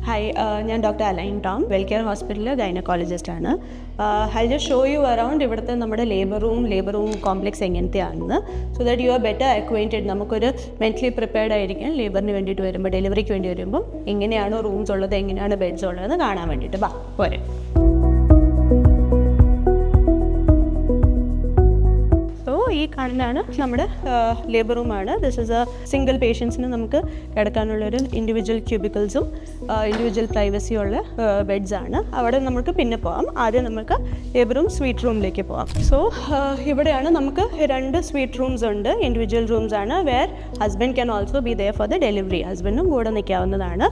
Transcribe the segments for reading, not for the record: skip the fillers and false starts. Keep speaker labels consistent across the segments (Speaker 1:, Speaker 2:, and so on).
Speaker 1: Hi, ഞാൻ doctor align Tom Welcare ഹോസ്പിറ്റലിലെ ഗൈനക്കോളജിസ്റ്റാണ്. I just show you around ഇവിടുത്തെ നമ്മുടെ ലേബർ റൂം കോംപ്ലക്സ് എങ്ങനത്തെയാണെന്ന്, so that you are better acquainted. നമുക്കൊരു മെൻ്റലി പ്രിപ്പയർഡ് ആയിരിക്കാൻ ലേബറിന് വേണ്ടിയിട്ട് വരുമ്പോൾ, ഡെലിവറിക്ക് വേണ്ടി വരുമ്പം എങ്ങനെയാണോ റൂംസ് ഉള്ളത്, എങ്ങനെയാണ് ബെഡ്സ് ഉള്ളതെന്ന് കാണാൻ വേണ്ടിയിട്ട്. പോരെ. ഈ കാണുന്നതാണ് നമ്മുടെ ലേബർ റൂമാണ്. ദിസ് ഇസ് എ സിംഗിൾ പേഷ്യൻസിന് നമുക്ക് കിടക്കാനുള്ളൊരു ഇൻഡിവിജ്വൽ ക്യൂബിക്കിൾസും ഇൻഡിവിജ്വൽ പ്രൈവസിയും ഉള്ള ബെഡ്സാണ്. അവിടെ നമുക്ക് പിന്നെ പോകാം. ആദ്യം നമുക്ക് ലേബർ റൂം സ്വീറ്റ് റൂമിലേക്ക് പോകാം. സോ ഇവിടെയാണ് നമുക്ക് 2 സ്വീറ്റ് റൂംസ് ഉണ്ട്. ഇൻഡിവിജ്വൽ റൂംസ് ആണ്, where husband can also be there for the delivery. ഹസ്ബൻഡും കൂടെ നിൽക്കാവുന്നതാണ്.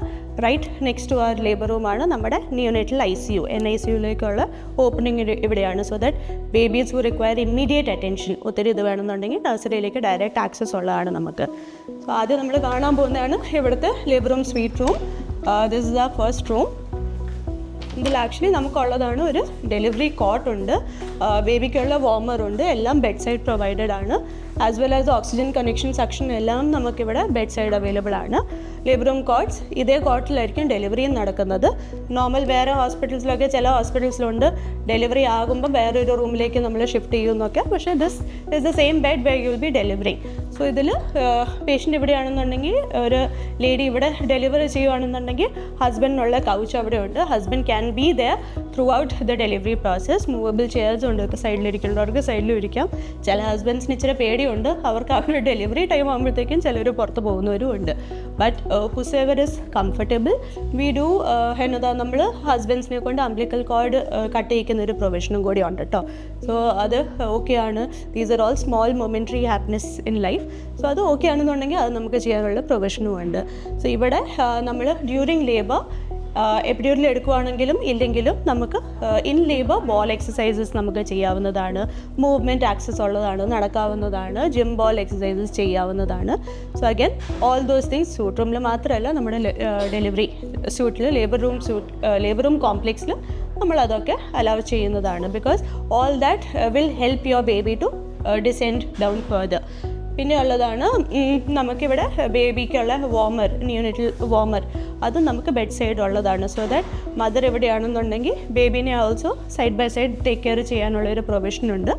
Speaker 1: Right next to our labour റൂമാണ് നമ്മുടെ നിയോനേറ്റൽ ICU. NICUയിലേക്കുള്ള ഓപ്പണിംഗ് ഇവിടെയാണ്. So that babies who require immediate attention, ഒത്തിരി ഇത് വേണമെന്നുണ്ടെങ്കിൽ നഴ്സറിയിലേക്ക് ഡയറക്റ്റ് ആക്സസ് ഉള്ളതാണ് നമുക്ക്. സോ ആദ്യം നമ്മൾ കാണാൻ പോകുന്നതാണ് ഇവിടുത്തെ labour room sweet room. This is the first room. ഇതിൽ ആക്ച്വലി നമുക്കുള്ളതാണ് ഒരു ഡെലിവറി കോട്ടുണ്ട്, ബേബിക്കുള്ള വാർമറുണ്ട്, എല്ലാം ബെഡ് സൈഡ് പ്രൊവൈഡഡ് ആണ്. As well as oxygen connection, suction എല്ലാം നമുക്കിവിടെ ബെഡ് സൈഡ് അവൈലബിൾ ആണ്. ലേബർ റൂം കോട്ട്സ് ഇതേ കോട്ടിലായിരിക്കും ഡെലിവറിയും നടക്കുന്നത്. നോർമൽ വേറെ ഹോസ്പിറ്റൽസിലൊക്കെ, ചില ഹോസ്പിറ്റൽസിലുണ്ട് ഡെലിവറി ആകുമ്പോൾ വേറൊരു റൂമിലേക്ക് നമ്മൾ ഷിഫ്റ്റ് ചെയ്യുമെന്നൊക്കെ. പക്ഷേ this is the same bed where you will be delivering. So ഇതിൽ പേഷ്യൻ്റ് ഇവിടെയാണെന്നുണ്ടെങ്കിൽ, ഒരു ലേഡി ഇവിടെ ഡെലിവറി ചെയ്യുകയാണെന്നുണ്ടെങ്കിൽ ഹസ്ബൻഡിനുള്ള കൗച്ച് അവിടെ ഉണ്ട്. Husband can be there throughout the delivery process. Movable chairs ഉണ്ട്, സൈഡിലിരിക്കേണ്ടവർക്ക് സൈഡിലും ഇരിക്കാം. ചില ഹസ്ബൻഡ്സിന് ഇച്ചിരി പേടിയുണ്ട്, അവർക്ക് അവർ ഡെലിവറി ടൈം ആകുമ്പോഴത്തേക്കും ചിലർ പുറത്ത് പോകുന്നവരും ഉണ്ട്. But whosoever is comfortable we do എന്നതാ, നമ്മൾ ഹസ്ബൻഡ്സിനെ കൊണ്ട് അംബ്ലിക്കൽ കോർഡ് കട്ട് ചെയ്യിക്കുന്ന ഒരു പ്രൊവിഷനും കൂടി ഉണ്ട് കേട്ടോ. സോ അത് ഓക്കെയാണ്. These are all small momentary happiness in life. So അത് ഓക്കെ ആണെന്നുണ്ടെങ്കിൽ അത് നമുക്ക് ചെയ്യാനുള്ള പ്രൊവിഷനും ഉണ്ട്. സോ ഇവിടെ നമ്മൾ ഡ്യൂറിങ് ലേബർ എപ്പിഡ്യൂറൽ എടുക്കുകയാണെങ്കിലും ഇല്ലെങ്കിലും നമുക്ക് ഇൻ ലേബർ ബോൾ എക്സസൈസസ് നമുക്ക് ചെയ്യാവുന്നതാണ്. മൂവ്മെൻറ്റ് ആക്സസ് ഉള്ളതാണ്, നടക്കാവുന്നതാണ്. ജിം ബോൾ എക്സസൈസസ് ചെയ്യാവുന്നതാണ്. So again all those things suite റൂമിൽ മാത്രമല്ല, നമ്മുടെ ഡെലിവറി സ്യൂട്ടിൽ ലേബർ റൂം കോംപ്ലക്സിൽ നമ്മളതൊക്കെ അലൗ ചെയ്യുന്നതാണ്. Because all that will help your baby to descend down further. പിന്നെ ഉള്ളതാണ് നമുക്കിവിടെ ബേബിക്കുള്ള വാർമർ, നിയോനേറ്റൽ വാർമർ, അത് നമുക്ക് ബെഡ് സൈഡ് ഉള്ളതാണ്. സോ ദാറ്റ് മദർ എവിടെയാണെന്നുണ്ടെങ്കിൽ ബേബീനെ also side by side take care ചെയ്യാനുള്ളൊരു പ്രൊവിഷനുണ്ട്.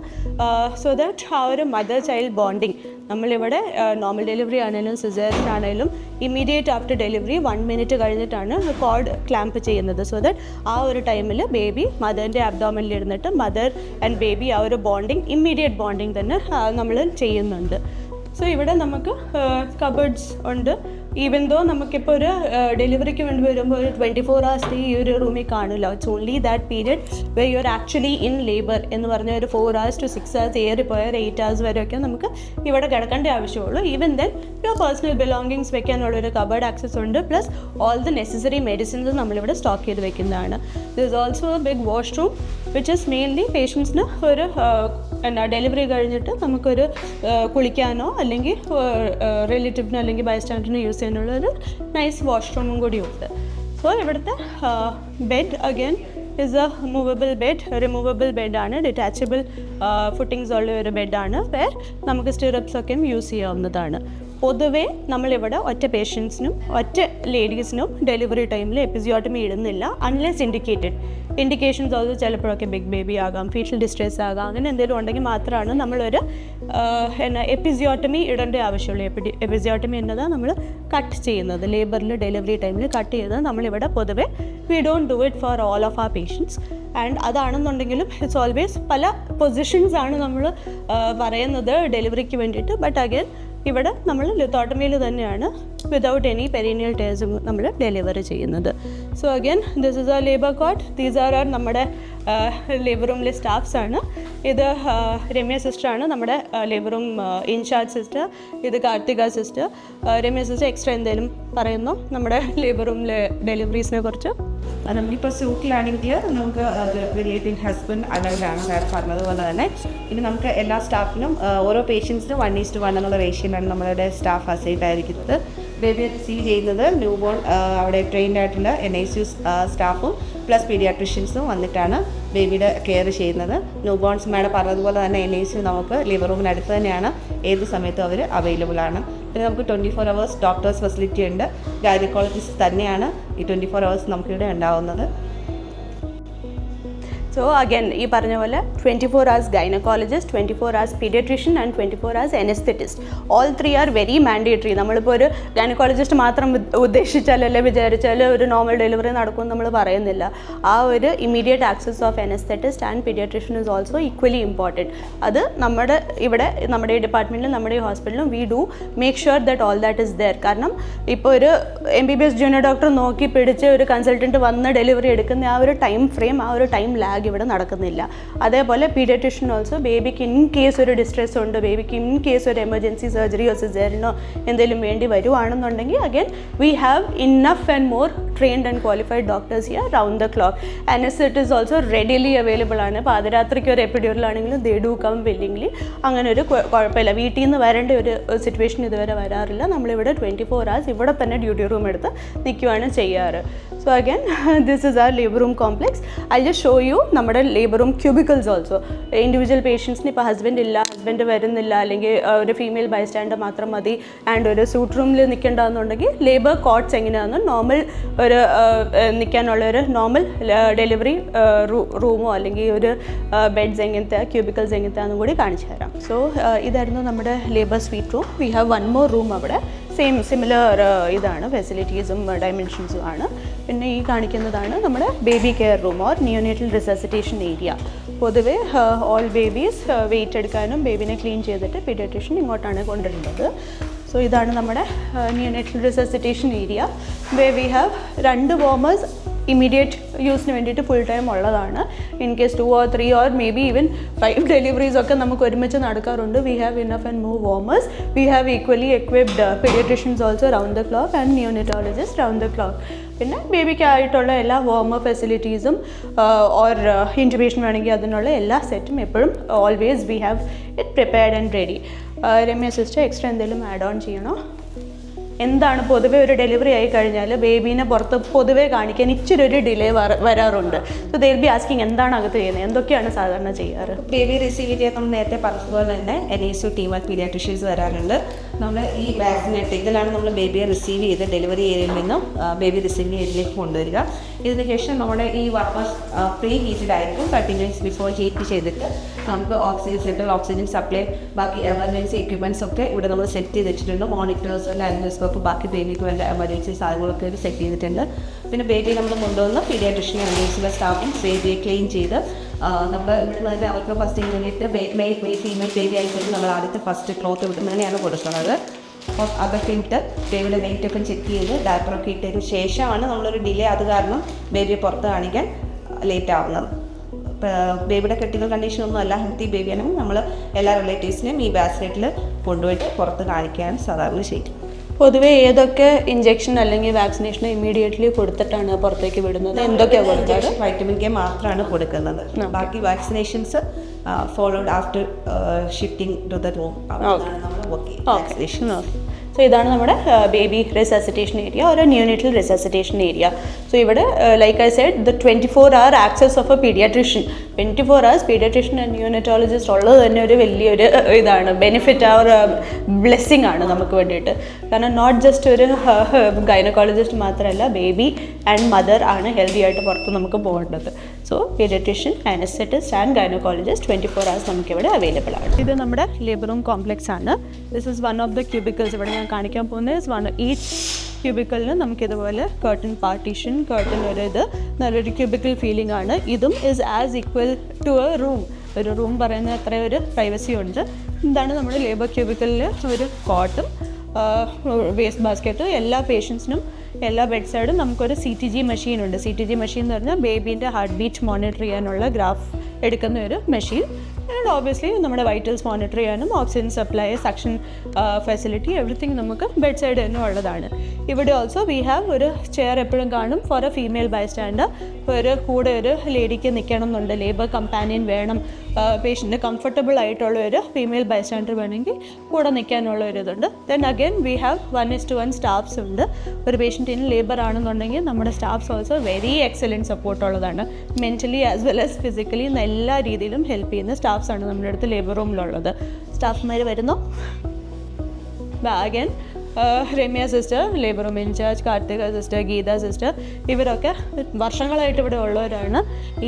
Speaker 1: സോ ദാറ്റ് ആ ഒരു മദർ ചൈൽഡ് ബോണ്ടിങ്, നമ്മളിവിടെ നോർമൽ ഡെലിവറി ആണെങ്കിലും സിസേറിയൻ ആണെങ്കിലും ഇമ്മീഡിയറ്റ് ആഫ്റ്റർ ഡെലിവറി 1 മിനിറ്റ് കഴിഞ്ഞിട്ടാണ് കോർഡ് ക്ലാമ്പ് ചെയ്യുന്നത്. സോ ദാറ്റ് ആ ഒരു ടൈമിൽ ബേബി മദറിൻ്റെ അബ്ഡോമനിൽ ഇരുന്നിട്ട് മദർ ആൻഡ് ബേബി ആ ഒരു ബോണ്ടിങ്, ഇമ്മീഡിയറ്റ് ബോണ്ടിങ് തന്നെ നമ്മൾ ചെയ്യുന്നുണ്ട്. സോ ഇവിടെ നമുക്ക് കബേർഡ്സ് ഉണ്ട്. ഈവൻ ദോ നമുക്കിപ്പോൾ ഒരു ഡെലിവറിക്ക് വേണ്ടി വരുമ്പോൾ ഒരു 24 hours ഈ ഒരു റൂമിൽ കാണില്ല. ഇറ്റ്സ് ഓൺലി ദാറ്റ് പീരിയഡ് വെ you are actually in labour എന്ന് പറഞ്ഞ ഒരു 4 hours to 6 hours, ഏറിപ്പോയാൽ 8 hours വരെയൊക്കെ നമുക്ക് ഇവിടെ കിടക്കേണ്ട ആവശ്യമുള്ളൂ. Even then your personal belongings വെക്കാനുള്ളൊരു കബേർഡ് ആക്സസ് ഉണ്ട്. Plus all the necessary medicines നമ്മളിവിടെ സ്റ്റോക്ക് ചെയ്ത് വെക്കുന്നതാണ്. This is also a big wash room which is mainly പേഷ്യൻസിന് ഒരു ഡെലിവറി കഴിഞ്ഞിട്ട് നമുക്കൊരു കുളിക്കാനോ അല്ലെങ്കിൽ റിലേറ്റീവിനോ അല്ലെങ്കിൽ ബൈസ്റ്റാൻഡറിനോ യൂസ് ചെയ്യാനുള്ളൊരു നൈസ് വാഷ്റൂമും കൂടിയുണ്ട്. സോ ഇവിടുത്തെ bed again is a movable bed, removable ബെഡാണ്. ഡിറ്റാച്ചബിൾ ഫുട്ടിങ്സ് ഉള്ള ഒരു ബെഡാണ്, വേർ നമുക്ക് സ്റ്റിറപ്സൊക്കെയും യൂസ് ചെയ്യാവുന്നതാണ്. പൊതുവേ നമ്മളിവിടെ ഒറ്റ പേഷ്യൻസിനും ഒറ്റ ലേഡീസിനും ഡെലിവറി ടൈമിൽ എപ്പിസിയോട്ടമി ഇടുന്നില്ല, അൺലെസ് ഇൻഡിക്കേഷൻസ് ഓൾസോ ചിലപ്പോഴൊക്കെ ബിഗ് ബേബി ആകാം, ഫീറ്റൽ ഡിസ്ട്രെസ് ആകാം, അങ്ങനെ എന്തെങ്കിലും ഉണ്ടെങ്കിൽ മാത്രമാണ് നമ്മളൊരു എപ്പിസിയോട്ടമി ഇടേണ്ട ആവശ്യമുള്ളൂ. എപ്പിസിയോട്ടമി എന്നതാണ് നമ്മൾ കട്ട് ചെയ്യുന്നത്, ലേബറിൽ ഡെലിവറി ടൈമിൽ കട്ട് ചെയ്യുന്നത് നമ്മളിവിടെ പൊതുവേ we don't do it for all of our patients. And അതാണെന്നുണ്ടെങ്കിലും ഇറ്റ്സ് ഓൾവേസ് പല പൊസിഷൻസാണ് നമ്മൾ പറയുന്നത് ഡെലിവറിക്ക് വേണ്ടിയിട്ട്. ബട്ട് അഗൈൻ ഇവിടെ നമ്മൾ ലിത്തോട്ടമിയിൽ തന്നെയാണ് വിതൗട്ട് എനി പെരീനിയൽ ടേഴ്സും നമ്മൾ ഡെലിവറി ചെയ്യുന്നത്. So again this is a labour cot. These are നമ്മുടെ ലേബർ റൂമിലെ സ്റ്റാഫ്സാണ്. ഇത് രമ്യ സിസ്റ്ററാണ്, നമ്മുടെ ലേബർ റൂം ഇൻചാർജ് സിസ്റ്റർ. ഇത് Karthika sister. Ramya sister extra എന്തെങ്കിലും പറയുന്നോ നമ്മുടെ ലേബർ റൂമിലെ ഡെലിവറീസിനെ കുറിച്ച്?
Speaker 2: നമ്മളിപ്പോൾ സ്യൂട്ടിലാണെങ്കിൽ നമുക്ക് അത് റിലേറ്റീവ് ഹസ്ബൻഡ് അലൗഡാണ് നേരെ പറഞ്ഞതുപോലെ തന്നെ. ഇനി നമുക്ക് എല്ലാ സ്റ്റാഫിനും ഓരോ പേഷ്യൻസിനും 1:1 എന്നുള്ള റേഷ്യോയിലാണ് നമ്മളുടെ സ്റ്റാഫ് അസൈൻഡ് ആയിരിക്കുന്നത്. ബേബിയെ റിസീവ് ചെയ്യുന്നത് ന്യൂ ബോൺ അവിടെ ട്രെയിൻഡ് ആയിട്ടുള്ള NICU സ്റ്റാഫും പ്ലസ് പീഡിയാട്രിഷ്യൻസും വന്നിട്ടാണ് ബേബിയുടെ കെയർ ചെയ്യുന്നത്. ന്യൂ ബോൺസ് മേഡം പറഞ്ഞതുപോലെ തന്നെ NICU നമുക്ക് ലേബർ റൂമിനടുത്ത് തന്നെയാണ്, ഏത് സമയത്തും അവർ അവൈലബിൾ ആണ്. പിന്നെ നമുക്ക് 24 hours ഡോക്ടേഴ്സ് ഫെസിലിറ്റി ഉണ്ട്. ഗൈനക്കോളജിസ്റ്റ് തന്നെയാണ് ഈ 24 hours നമുക്കിവിടെ ഉണ്ടാവുന്നത്.
Speaker 1: സോ അഗൈൻ ഈ പറഞ്ഞ പോലെ 24 hours gynaecologist, 24 hours paediatrician and 24 hours anaesthetist. All 3 are very mandatory. നമ്മളിപ്പോൾ ഒരു ഗൈനക്കോളജിസ്റ്റ് മാത്രം ഉദ്ദേശിച്ചാൽ അല്ലെ വിചാരിച്ചാൽ ഒരു നോർമൽ ഡെലിവറി നടക്കുമെന്ന് നമ്മൾ പറയുന്നില്ല. ആ ഒരു immediate access of anaesthetist and paediatrician is also equally important. അത് നമ്മുടെ ഈ ഡിപ്പാർട്ട്മെൻറ്റിലും നമ്മുടെ ഈ ഹോസ്പിറ്റലിലും we do make sure that all that is there. കാരണം ഇപ്പോൾ ഒരു MBBS ജൂനിയർ ഡോക്ടർ നോക്കി പിടിച്ച് ഒരു കൺസൾട്ടൻറ്റ് വന്ന് ഡെലിവറി എടുക്കുന്ന ആ ഒരു ടൈം ഫ്രെയിം, ആ ഒരു ടൈം ലാഗ് ഇവിടെ നടക്കുന്നില്ല. അതേപോലെ പീഡിയാട്രീഷ്യൻ ഓൾസോ ബേബിക്ക് ഇൻ കേസ് ഒരു ഡിസ്ട്രെസ് ഉണ്ട്, ബേബിക്ക് ഇൻ കേസ് ഒരു എമർജൻസി സർജറിയോ സിസേറിയനോ എന്തെങ്കിലും വേണ്ടി വരുവാണെന്നുണ്ടെങ്കിൽ again we have enough and more trained and qualified doctors here round the clock. Anesthetic is also readily available ആണ്. പാതിരാത്രിക്ക് ഒരു എപ്പിഡ്യൂറൽ ആണെങ്കിലും they do come willingly. അങ്ങനെ ഒരു കുഴപ്പമില്ല. വീട്ടിൽ നിന്ന് വരേണ്ട ഒരു സിറ്റുവേഷൻ ഇതുവരെ വരാറില്ല. നമ്മളിവിടെ 24 hours ഇവിടെ തന്നെ ഡ്യൂട്ടി റൂം എടുത്ത് നിൽക്കുകയാണ് ചെയ്യാറ്. So again this is our labour room complex. I just show you നമ്മുടെ labour room cubicles also. Individual പേഷ്യൻസിന് ഇപ്പോൾ ഹസ്ബൻഡ് വരുന്നില്ല, അല്ലെങ്കിൽ ഒരു ഫീമെയിൽ ബൈസ്റ്റാൻഡർ മാത്രം മതി ആൻഡ് ഒരു സൂട്ട് റൂമിൽ നിൽക്കേണ്ടതെന്നുണ്ടെങ്കിൽ ലേബർ കോട്ട്സ് എങ്ങനെയാണെന്ന് നോർമൽ ഒരു നിൽക്കാനുള്ള ഒരു നോർമൽ ഡെലിവറി റൂമോ അല്ലെങ്കിൽ ഒരു ബെഡ്സ് എങ്ങനത്തെ ക്യൂബിക്കൽസ് എങ്ങനത്തെയാണെന്നും കൂടി കാണിച്ചു തരാം. സോ ഇതായിരുന്നു നമ്മുടെ labour sweet room. We have one more room അവിടെ. സിമിലർ ഇതാണ്, ഫെസിലിറ്റീസും ഡയമെൻഷൻസും ആണ്. പിന്നെ ഈ കാണിക്കുന്നതാണ് നമ്മുടെ baby care room or neonatal resuscitation area. പൊതുവേ ഓൾ ബേബീസ് വെയിറ്റ് എടുക്കാനും ബേബിനെ ക്ലീൻ ചെയ്തിട്ട് പീഡിയാട്രീഷ്യൻ ഇങ്ങോട്ടാണ് കൊണ്ടുവരുന്നത്. സോ ഇതാണ് നമ്മുടെ neonatal resuscitation area. We have 2 warmers immediate യൂസിന് വേണ്ടിയിട്ട് ഫുൾ ടൈം ഉള്ളതാണ്. In case 2 or 3 or maybe even 5 deliveries ഒക്കെ നമുക്ക് ഒരുമിച്ച് നടക്കാറുണ്ട്. We have enough and more warmers. We have equally equipped paediatricians also round the clock and neonatologist round the clock. പിന്നെ ബേബിക്കായിട്ടുള്ള എല്ലാ വാർമർ ഫെസിലിറ്റീസും or intubation വേണമെങ്കിൽ അതിനുള്ള എല്ലാ സെറ്റും എപ്പോഴും always we have it prepared and ready. Ramya sister extra എന്തെങ്കിലും ആഡ് ഓൺ ചെയ്യണോ? എന്താണ് പൊതുവെ ഒരു ഡെലിവറി ആയി കഴിഞ്ഞാൽ ബേബീനെ പുറത്ത് പൊതുവേ കാണിക്കാൻ ഇച്ചിരി ഒരു ഡിലേ വരാറുണ്ട്. So they will be asking എന്താണ് അകത്ത് ചെയ്യുന്നത്, എന്തൊക്കെയാണ് സാധാരണ ചെയ്യാറ്?
Speaker 2: ബേബി റിസീവ് ചെയ്യാൻ നമ്മൾ നേരത്തെ പറഞ്ഞതുപോലെ തന്നെ NICU ടീം ഓഫ് പീഡിയാട്രീഷ്യൻസ് വരാറുണ്ട്. നമ്മൾ ഈ വാക്സിനേറ്റ് ഇതിലാണ് നമ്മൾ ബേബിയെ റിസീവ് ചെയ്ത് ഡെലിവറി ഏരിയയിൽ നിന്നും ബേബി റിസീവിംഗ് ഏരിയയിലേക്ക് കൊണ്ടുവരിക. ഇതിന് ശേഷം നമ്മുടെ ഈ വർക്കേഴ്സ് പ്രീ ഹീറ്റഡ് ആയിരിക്കും. 30 minutes ബിഫോർ ഹീറ്റ് ചെയ്തിട്ട് നമുക്ക് സെൻട്രൽ ഓക്സിജൻ സപ്ലൈ, ബാക്കി എമർജൻസി എക്യുപ്മെൻറ്റ്സ് ഒക്കെ ഇവിടെ നമ്മൾ സെറ്റ് ചെയ്ത് വെച്ചിട്ടുണ്ട്. മോണിറ്റേഴ്സ്, ലാൻഡോസ്കോപ്പ്, ബാക്കി ബേബിക്ക് വേണ്ട എമർജൻസി സാധനങ്ങളൊക്കെ സെറ്റ് ചെയ്തിട്ടുണ്ട്. പിന്നെ ബേബി നമ്മൾ കൊണ്ടുവന്ന് പീഡിയാട്രീഷ്യനെ NICU സ്റ്റാഫും ബേബിയെ ക്ലീൻ ചെയ്ത് നമ്മൾ ഇവിടെ നിന്ന് അവർക്ക് ഫസ്റ്റ് വേണ്ടിയിട്ട് മെയിൽ ഫീമെയിൽ ബേബി ആയിട്ട് നമ്മൾ ആദ്യത്തെ ഫസ്റ്റ് ക്ലോത്ത് വിടുന്നതിനെയാണ് കൊടുക്കുന്നത്. അപ്പോൾ അതൊക്കെ ഇട്ട് ബേബിയുടെ വെയിറ്റ് ഒക്കെ ചെക്ക് ചെയ്ത് ഡയപ്പറൊക്കെ ഇട്ടതിന് ശേഷമാണ് നമ്മളൊരു ഡിലേ, അത് കാരണം ബേബിയെ പുറത്ത് കാണിക്കാൻ ലേറ്റ് ആവുന്നത്. ബേബിയുടെ ക്രിട്ടിക്കൽ കണ്ടീഷനൊന്നും അല്ല, ഹെൽത്തി ബേബിയാണെങ്കിൽ നമ്മൾ എല്ലാ റിലേറ്റീവ്സിനെയും ഈ വാക്സിനേറ്റിൽ കൊണ്ടുപോയിട്ട് പുറത്ത് കാണിക്കാൻ സാധാരണ ചെയ്യും.
Speaker 1: പൊതുവെ ഏതൊക്കെ ഇഞ്ചെക്ഷൻ അല്ലെങ്കിൽ വാക്സിനേഷൻ ഇമ്മീഡിയറ്റ്ലി കൊടുത്തിട്ടാണ് പുറത്തേക്ക് വിടുന്നത്? എന്തൊക്കെയാണ് കൊടുക്കാറ്?
Speaker 2: വൈറ്റമിൻ കെ മാത്രമാണ് കൊടുക്കുന്നത്. ബാക്കി vaccinations followed after shifting to the room.
Speaker 1: So ഇതാണ് നമ്മുടെ ബേബി റിസസിറ്റേഷൻ ഏരിയ, ഒരു ന്യൂനേറ്റൽ റിസസിറ്റേഷൻ ഏരിയ. സോ ഇവിടെ like I said the 24 hour access of a paediatrician. 24 hours paediatrician and neonatologist ഉള്ളത് തന്നെ ഒരു വലിയൊരു ഇതാണ്, ബെനിഫിറ്റ്, ആ ഒരു ബ്ലെസ്സിങ് ആണ് നമുക്ക് വേണ്ടിയിട്ട്. കാരണം നോട്ട് ജസ്റ്റ് ഒരു ഗൈനക്കോളജിസ്റ്റ് മാത്രമല്ല, ബേബി ആൻഡ് മദർ ആണ് ഹെൽത്തി ആയിട്ട് പുറത്ത് നമുക്ക് പോകേണ്ടത്. So paediatrician, anaesthetist and gynaecologist 24 hours നമുക്കിവിടെ അവൈലബിൾ ആണ്. ഇത് നമ്മുടെ ലേബർ റൂം കോംപ്ലെക്സ് ആണ്. This is one of the cubicles. ഇവിടെ ഞാൻ കാണിക്കാൻ പോകുന്നത് ഈച്ച് ക്യൂബിക്കലിന് നമുക്കിതുപോലെ കർട്ടൻ പാർട്ടീഷൻ, കർട്ടൻ നല്ലൊരു ക്യൂബിക്കൽ ഫീലിംഗ് ആണ്. ഇതും is as equal to a room. ഒരു റൂം പറയുന്ന അത്ര ഒരു പ്രൈവസി ഉണ്ട്. ഇതാണ് നമ്മുടെ ലേബർ ക്യൂബിക്കലിൽ ഒരു കോട്ടും വേസ്റ്റ് ബാസ്ക്കറ്റ്. എല്ലാ പേഷ്യൻസിനും എല്ലാ ബെഡ് സൈഡും നമുക്കൊരു CTG മെഷീൻ ഉണ്ട്. CTG മെഷീൻ എന്ന് പറഞ്ഞാൽ ബേബീൻ്റെ ഹാർട്ട് ബീറ്റ് മോണിറ്റർ ചെയ്യാനുള്ള ഗ്രാഫ് എടുക്കുന്ന ഒരു മെഷീൻ. ആൻഡ് ഓബിയസ്ലി നമ്മുടെ വൈറ്റൽസ് മോണിറ്റർ ചെയ്യാനും oxygen supply, suction facility, everything നമുക്ക് ബെഡ് സൈഡ് തന്നെ ഉള്ളതാണ്. ഇവിടെ ഓൾസോ വി ഹാവ് ഒരു ചെയർ എപ്പോഴും കാണും ഫോർ എ ഫീമെയിൽ ബൈസ്റ്റാൻഡർ. ഒരു കൂടെ ഒരു ലേഡിക്ക് നിൽക്കണം എന്നുണ്ട്, ലേബർ കമ്പാനിയൻ വേണം, പേഷ്യൻറ്റ് കംഫർട്ടബിൾ ആയിട്ടുള്ള ഒരു ഫീമെയിൽ ബൈസ്റ്റാൻഡർ വേണമെങ്കിൽ കൂടെ നിൽക്കാനുള്ള ഒരു ഇതുണ്ട്. Then again we have 1:1 staffs ഉണ്ട്. ഒരു പേഷ്യൻറ്റിന് ലേബർ ആണെന്നുണ്ടെങ്കിൽ നമ്മുടെ staffs also very excellent support ഉള്ളതാണ്. Mentally as well as physically എല്ലാ രീതിയിലും ഹെൽപ്പ് ചെയ്യുന്ന സ്റ്റാഫ്സാണ് നമ്മുടെ അടുത്ത് ലേബർ റൂമിലുള്ളത്. സ്റ്റാഫ്മാർ വരുന്നു. Again Ramya sister, labour room incharge, Karthika sister, Geetha sister, ഇവരൊക്കെ വർഷങ്ങളായിട്ട് ഇവിടെ ഉള്ളവരാണ്.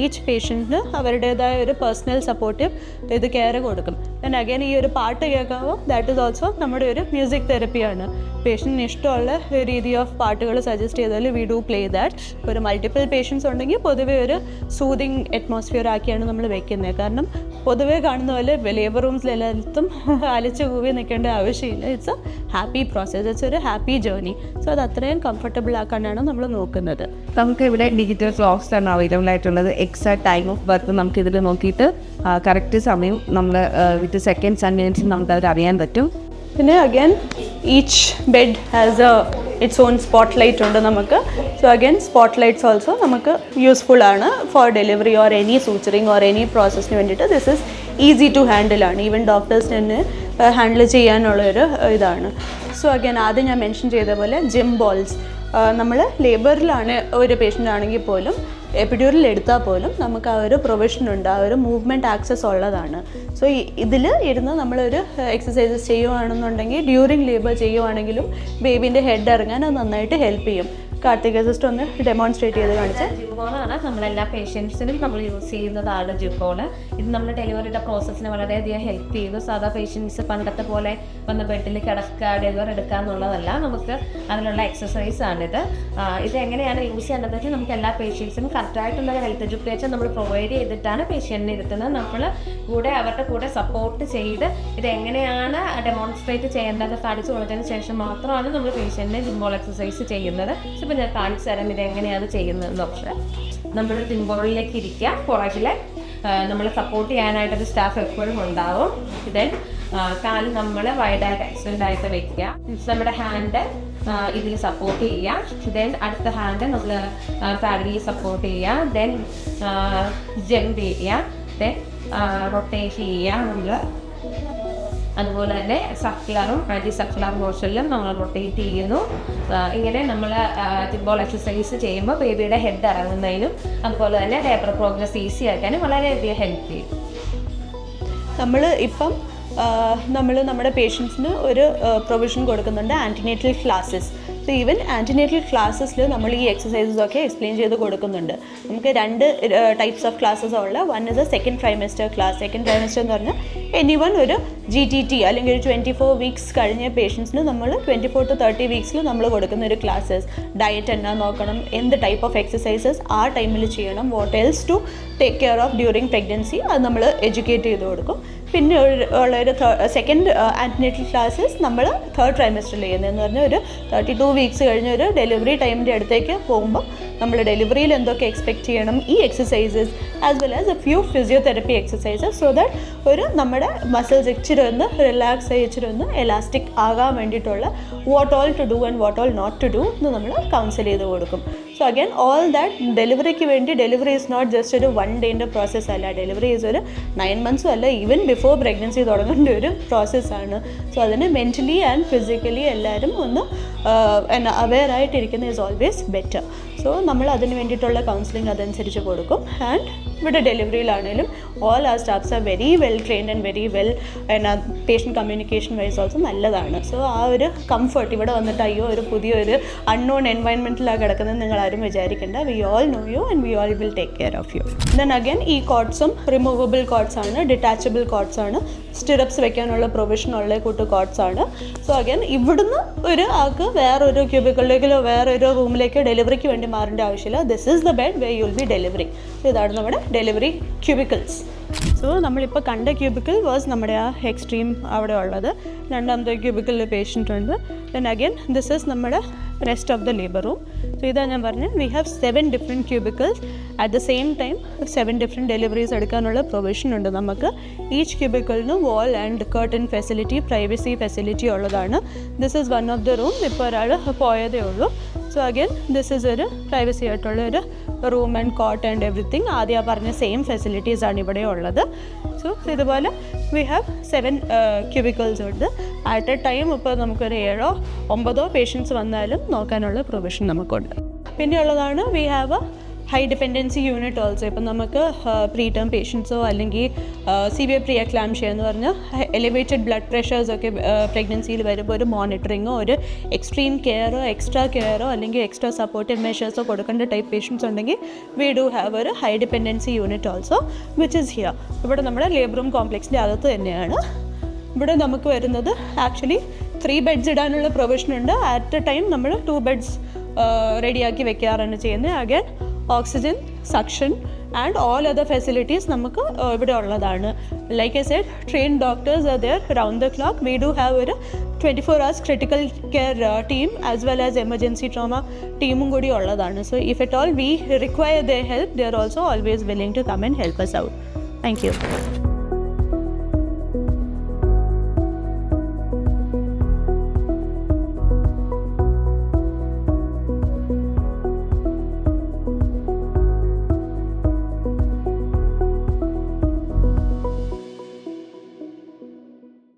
Speaker 1: ഈച്ച് പേഷ്യൻറ്റിന് അവരുടേതായ ഒരു പേഴ്സണൽ സപ്പോർട്ടീവ് കെയർ കൊടുക്കും. ദെൻ അഗൈൻ ഈ ഒരു പാട്ട് കേൾക്കാവോ, ദാറ്റ് ഈസ് ഓൾസോ നമ്മുടെ ഒരു മ്യൂസിക് തെറപ്പിയാണ്. പേഷ്യൻറ്റിന് ഇഷ്ടമുള്ള രീതി ഓഫ് പാട്ടുകൾ സജസ്റ്റ് ചെയ്താൽ വി ഡു പ്ലേ ദാറ്റ്. ഒരു മൾട്ടിപ്പിൾ പേഷ്യൻസ് ഉണ്ടെങ്കിൽ പൊതുവേ ഒരു സൂതിങ് അറ്റ്മോസ്ഫിയർ ആക്കിയാണ് നമ്മൾ വെക്കുന്നത്. കാരണം പൊതുവേ കാണുന്ന പോലെ ലേബർ റൂംസിലെല്ലാത്തും അലച്ചു കൂവി നിൽക്കേണ്ട ആവശ്യമില്ല. It's A happy process, it's ഒരു ഹാപ്പി ജേർണി. സോ അത് അത്രയും കംഫർട്ടബിൾ ആക്കാനാണ് നമ്മൾ നോക്കുന്നത്.
Speaker 2: നമുക്ക് ഇവിടെ ഡിജിറ്റൽ ക്ലോക്സ് ആണ് അവൈലബിൾ ആയിട്ടുള്ളത്. എക്സാക്ട് ടൈം ഓഫ് ബർത്ത് നമുക്ക് ഇതിൽ നോക്കിയിട്ട് കറക്റ്റ് സമയം നമ്മൾ വിത്ത് സെക്കൻഡ്സ് ആൻഡ് മിനിറ്റ്സ് നമുക്ക് അവർ അറിയാൻ പറ്റും.
Speaker 1: പിന്നെ again each bed has its own spot light ഉണ്ട് നമുക്ക്. So again spot lights also നമുക്ക് യൂസ്ഫുൾ ആണ് for delivery or any suturing or any പ്രോസസ്സിന് വേണ്ടിയിട്ട്. This is easy to handle ആണ്, ഈവൻ ഡോക്ടേഴ്സിന് തന്നെ ഹാൻഡിൽ ചെയ്യാനുള്ളൊരു ഇതാണ്. സോ അഗൈൻ ആദ്യം ഞാൻ മെൻഷൻ ചെയ്ത പോലെ ജിം ബോൾസ്, നമ്മൾ ലേബറിലാണ് ഒരു പേഷ്യൻ്റ് ആണെങ്കിൽ പോലും എപ്പിഡ്യൂറിൽ എടുത്താൽ പോലും നമുക്ക് ആ ഒരു പ്രൊവിഷൻ ഉണ്ട്, ആ ഒരു മൂവ്മെൻറ്റ് ആക്സസ് ഉള്ളതാണ്. സോ ഇതിൽ ഇരുന്ന് നമ്മളൊരു എക്സസൈസസ് ചെയ്യുവാണെന്നുണ്ടെങ്കിൽ ഡ്യൂറിങ് ലേബർ ചെയ്യുവാണെങ്കിലും ബേബീൻ്റെ ഹെഡ് ഇറങ്ങാൻ അത് നന്നായിട്ട് ഹെൽപ്പ് ചെയ്യും. കാർത്തിക സിസ്റ്റർ ഒന്ന് ഡെമോൺസ്ട്രേറ്റ് ചെയ്ത് കാണിച്ചാൽ.
Speaker 3: ജിബോളാണ് നമ്മളെല്ലാ പേഷ്യൻസിനും നമ്മൾ യൂസ് ചെയ്യുന്നതാണ് ജിബോള്. ഇത് നമ്മൾ ഡെലിവറിയുടെ പ്രോസസ്സിന് വളരെയധികം ഹെൽപ്പ് ചെയ്യുന്നു. സാധാ പേഷ്യൻസ് പണ്ടത്തെ പോലെ വന്ന് ബെഡിൽ കിടക്കുക ഡെലിവറി എടുക്കുക എന്നുള്ളതല്ല, നമുക്ക് അതിനുള്ള എക്സസൈസ് ആണിത്. ഇത് എങ്ങനെയാണ് യൂസ് ചെയ്യേണ്ടതെന്ന് വെച്ചാൽ നമുക്ക് എല്ലാ പേഷ്യൻസിനും കറക്റ്റായിട്ടുള്ള ഹെൽത്ത് എഡ്യൂക്കേഷൻ നമ്മൾ പ്രൊവൈഡ് ചെയ്തിട്ടാണ് പേഷ്യൻറ്റിനെ ഇരുത്തുന്നത്. നമ്മൾ അവരുടെ കൂടെ സപ്പോർട്ട് ചെയ്ത് ഇത് എങ്ങനെയാണ് ഡെമോൺസ്ട്രേറ്റ് ചെയ്യേണ്ടത് കാണിച്ചു കൊടുത്തതിന് ശേഷം മാത്രമാണ് നമ്മൾ പേഷ്യൻറ്റിനെ ജിംബോൾ എക്സസൈസ് ചെയ്യുന്നത്. ഇപ്പോൾ ഞാൻ കാണിച്ചു തരാം ഇത് എങ്ങനെയാണ് ചെയ്യുന്നത്. പക്ഷേ നമ്മൾ ജിംബോളിലേക്ക് ഇരിക്കുക, പുറകിൽ നമ്മൾ സപ്പോർട്ട് ചെയ്യാനായിട്ടൊരു സ്റ്റാഫ് എപ്പോഴും ഉണ്ടാവും. ദെൻ കാല് നമ്മൾ വൈഡായിട്ട് എക്സ്റ്റൻഡ് ആയിട്ട് വെക്കുക. നമ്മുടെ ഹാൻഡ് ഇതിൽ സപ്പോർട്ട് ചെയ്യുക. ദെൻ അടുത്ത ഹാൻഡ് നമ്മൾ പാഡിൽ സപ്പോർട്ട് ചെയ്യുക. ദെൻ ജമ്പ് ചെയ്യുക. ദെൻ റൊട്ടേറ്റ് ചെയ്യുക. നമ്മൾ അതുപോലെ തന്നെ സർക്കുലറും ആൻറ്റി സർക്കുലർ മോഷനിലും നമ്മൾ റൊട്ടേറ്റ് ചെയ്യുന്നു. ഇങ്ങനെ നമ്മൾ ജിംബോൾ എക്സസൈസ് ചെയ്യുമ്പോൾ ബേബിയുടെ ഹെഡ് ഇറങ്ങുന്നതിനും അതുപോലെ തന്നെ ലേബർ പ്രോഗ്രസ് ഈസി ആക്കാനും വളരെയധികം ഹെൽപ്പ് ചെയ്യും.
Speaker 1: നമ്മൾ ഇപ്പം നമ്മുടെ പേഷ്യൻസിന് ഒരു പ്രൊവിഷൻ കൊടുക്കുന്നുണ്ട്, antenatal classes. So even antenatal ക്ലാസ്സസിൽ നമ്മൾ ഈ എക്സസൈസസ് ഒക്കെ എക്സ്പ്ലെയിൻ ചെയ്ത് കൊടുക്കുന്നുണ്ട്. നമുക്ക് രണ്ട് ടൈപ്സ് ഓഫ് ക്ലാസ്സസ് ഉള്ള. One is a second trimester class. Second trimester എന്ന് പറഞ്ഞാൽ എനിവൺ ഒരു GTT അല്ലെങ്കിൽ ഒരു 24 വീക്സ് കഴിഞ്ഞ പേഷ്യൻസിന് നമ്മൾ 24 to 30 വീക്സിൽ നമ്മൾ കൊടുക്കുന്ന ഒരു ക്ലാസ്സസ്. ഡയറ്റ് എന്നാ നോക്കണം, എന്ത് ടൈപ്പ് ഓഫ് എക്സസൈസസ് ആ ടൈമിൽ ചെയ്യണം, what else to take care of during pregnancy, അത് നമ്മൾ എഡ്യൂക്കേറ്റ് ചെയ്ത് കൊടുക്കും. പിന്നെ ഉള്ളൊരു സെക്കൻഡ് ആൻറ്റിനേറ്റൽ ക്ലാസ്സസ് നമ്മൾ തേർഡ് ട്രൈമെസ്റ്ററിൽ ചെയ്യുന്നതെന്ന് പറഞ്ഞാൽ ഒരു 32 വീക്സ് കഴിഞ്ഞ ഒരു ഡെലിവറി ടൈമിൻ്റെ അടുത്തേക്ക് പോകുമ്പോൾ നമ്മൾ ഡെലിവറിയിൽ എന്തൊക്കെ എക്സ്പെക്റ്റ് ചെയ്യണം, ഈ exercises as well as A few physiotherapy exercises, so that ഒരു നമ്മുടെ മസിൽസ് ഇച്ചിരി ഒന്ന് റിലാക്സ് ആയി ഇച്ചിരി ഒന്ന് എലാസ്റ്റിക് ആകാൻ വേണ്ടിയിട്ടുള്ള what all to do and what all not to do എന്ന് നമ്മൾ കൗൺസിൽ ചെയ്ത് കൊടുക്കും. സോ അഗൈൻ ഓൾ ദാറ്റ് ഡെലിവറിക്ക് വേണ്ടി ഡെലിവറി ഈസ് നോട്ട് ജസ്റ്റ് ഒരു 1 ഡേൻ്റെ പ്രോസസ്സ് അല്ല. ഡെലിവറി ഈസ് ഒരു 9 മന്ത്സും അല്ല, ഈവൻ ബിഫോർ പ്രഗ്നൻസി തുടങ്ങേണ്ട ഒരു പ്രോസസ്സാണ്. സോ അതിന് മെൻ്റലി ആൻഡ് ഫിസിക്കലി എല്ലാവരും ഒന്ന് അവെയർ ആയിട്ടിരിക്കുന്നത് ഈസ് ഓൾവേസ് ബെറ്റർ. സോ നമ്മൾ അതിന് വേണ്ടിയിട്ടുള്ള കൗൺസിലിംഗ് അതനുസരിച്ച് കൊടുക്കും. ആൻഡ് ഇവിടെ ഡെലിവറിയിലാണെങ്കിലും all our staffs are very well trained and very well patient communication wise also നല്ലതാണ്. സോ ആ ഒരു കംഫർട്ട് ഇവിടെ വന്നിട്ട് അയ്യോ ഒരു പുതിയൊരു അൺനോൺ എൻവയൺമെൻറ്റിലാണ് കിടക്കുന്നത് നിങ്ങൾ ആരും വിചാരിക്കേണ്ട. We all know you and we all will take care of you. Then again ഈ കോട്ട്സും റിമൂവബിൾ കോട്ട്സ് ആണ്, ഡിറ്റാച്ചബിൾ കോട്ട്സ് ആണ്, സ്റ്റിറപ്സ് വെക്കാനുള്ള പ്രൊവിഷൻ ഉള്ള കൂട്ട് കോട്ട്സ് ആണ്. സോ അഗൈൻ ഇവിടുന്ന് ഒരു ആൾക്ക് വേറൊരു ക്യൂബിക്കിളിലേക്കോ വേറൊരു റൂമിലേക്കോ ഡെലിവറിക്ക് വേണ്ടി മാറേണ്ട ആവശ്യമില്ല. This is the bed way U will B delivery. ഇതാണ് നമ്മുടെ ഡെലിവറി ക്യൂബിക്കിൾസ്. സോ നമ്മളിപ്പോൾ കണ്ട ക്യൂബിക്കിൾ വാസ് നമ്മുടെ ആ എക്സ്ട്രീം അവിടെ ഉള്ളത്. രണ്ടാമത്തെ ക്യൂബിക്കിളിൽ പേഷ്യൻ്റ് ഉണ്ട്. ദെൻ അഗൈൻ ദിസ് ഈസ് നമ്മുടെ rest of the labour room. So ഇതാ ഞാൻ പറഞ്ഞത് we have 7 different cubicles. At the same time 7 different deliveries എടുക്കാനുള്ള പ്രൊവിഷൻ ഉണ്ട് നമുക്ക്. ഈച്ച് ക്യൂബിക്കിളിന് wall and curtain facility, privacy facility ഉള്ളതാണ്. This is one of the room. ഇപ്പോൾ ഒരാൾ പോയതേ ഉള്ളൂ. സോ അഗൈൻ ദിസ് ഈസ് ഒരു പ്രൈവസി ആയിട്ടുള്ള ഒരു room and cot and everything. ആദ്യം പറഞ്ഞ സെയിം ഫെസിലിറ്റീസാണ് ഇവിടെ ഉള്ളത്. സോ ഇതുപോലെ വി ഹാവ് 7 ക്യൂബിക്കിൾസ് ഉണ്ട്. അറ്റ് എ ടൈം ഇപ്പോൾ നമുക്കൊരു 7 or 9 പേഷ്യൻസ് വന്നാലും നോക്കാനുള്ള പ്രൊവിഷൻ നമുക്കുണ്ട്. പിന്നെയുള്ളതാണ് we have a high dependency unit also. ഇപ്പം നമുക്ക് പ്രീ ടേം പേഷ്യൻസോ അല്ലെങ്കിൽ സിവിയർ പ്രീ എക്ലാംഷ്യ എന്ന് പറഞ്ഞാൽ എലിവേറ്റഡ് ബ്ലഡ് പ്രഷേഴ്സൊക്കെ പ്രഗ്നൻസിയിൽ വരുമ്പോൾ ഒരു മോണിറ്ററിങ്ങോ ഒരു എക്സ്ട്രീം കെയറോ എക്സ്ട്രാ കെയറോ അല്ലെങ്കിൽ എക്സ്ട്രാ സപ്പോർട്ടീവ് മെഷേഴ്സോ കൊടുക്കേണ്ട ടൈപ്പ് പേഷ്യൻസ് ഉണ്ടെങ്കിൽ വി ഡു ഹാവ് ഒരു high dependency unit also which is here. ഇവിടെ നമ്മുടെ ലേബർ റൂം കോംപ്ലക്സിൻ്റെ അകത്ത് തന്നെയാണ്. ഇവിടെ നമുക്ക് വരുന്നത് ആക്ച്വലി 3 ബെഡ്സ് ഇടാനുള്ള പ്രൊവിഷൻ ഉണ്ട്. അറ്റ് എ ടൈം നമ്മൾ 2 ബെഡ്സ് റെഡിയാക്കി വെക്കാറാണ് ചെയ്യുന്നത്. Again oxygen, suction and all other facilities നമുക്ക് ഇവിടെ ഉള്ളതാണ്. Like I said, train doctors are there round the clock. We do have ഒരു 24 hours critical care team as well as emergency trauma ടീമും കൂടി ഉള്ളതാണ്. So if at all we require their help, they are also always willing to come and help us out. Thank you.